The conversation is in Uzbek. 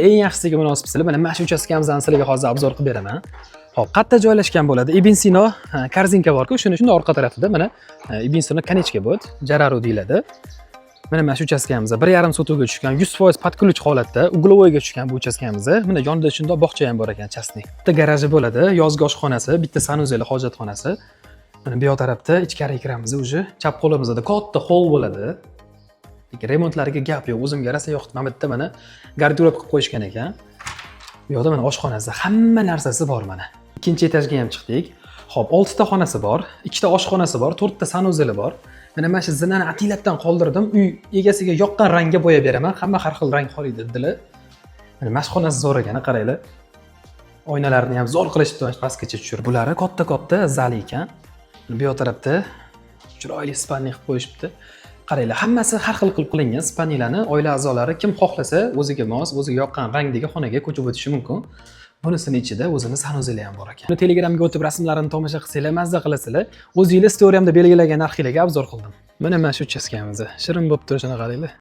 Eng yaxshisiga munosib sizlar. Mana shu uchastkamizdan sizlarga hozir obzor qilib beraman. Hop, qayerda joylashgan bo'ladi? Ibn Sino korzinka bor-ku, shuni orqa tarafida mana Ibn Sino konechka bo'ldi, Jararu deyiladi. Mana shu uchastkamizda 1,5 sotuvga tushgan, 100% podключ holatda, uglovoyga tushgan bu uchastkamizda. Mana yonida shundoq bog'cha ham bor ekan, chastnik. Bitta garaji bo'ladi, yozgi oshxonasi, bitta sanuzeli hojatxonasi. Mana bu yoq tarafda ichkari kiramiz, uje chap qo'limizda katta hol bo'ladi. Remontlariga gap yo'q, o'zimga rosa yoqdi. Mana bitta mana garderob qilib qo'yishgan ekan. Bu yoqda mana oshxonasi, hamma narsasi bor mana. Ikkinchi etajga ham chiqdik. Xo'p, 6 ta xonasi bor, 2 ta oshxonasi bor, 4 ta sanuzeli bor. Mana shu zinani atilabdan qoldirdim. Uy egasiga yoqqan rangga bo'yab beraman. Hamma har xil rang xohlaydi dedilar. Mana mashxonasi zo'r ekan, qaranglar. Oynalarni ham zo'r qilishibdi, pastgacha tushirib. Bulari katta-katta zal ekan. Bu yoq tarafda chiroyli spanni qilib qo'yishibdi. Qaranglar, hammasi har xil qilib qilingan. Spaniyalarni oila a'zolari kim xohlasa, o'ziga mos, o'ziga yoqqan rangdagi xonaga ko'chib o'tishi mumkin. Bunisini ichida o'zini sanuzeli ham bor ekan. Telegramga o'tib rasmlarini tomosha qilsanglar, mazza qilasizlar. O'zingiz storyamda belgilagan narxlarga obzor qildim. Mana shu uchastkamiz. Shirin bo'pti, shuni qaranglar.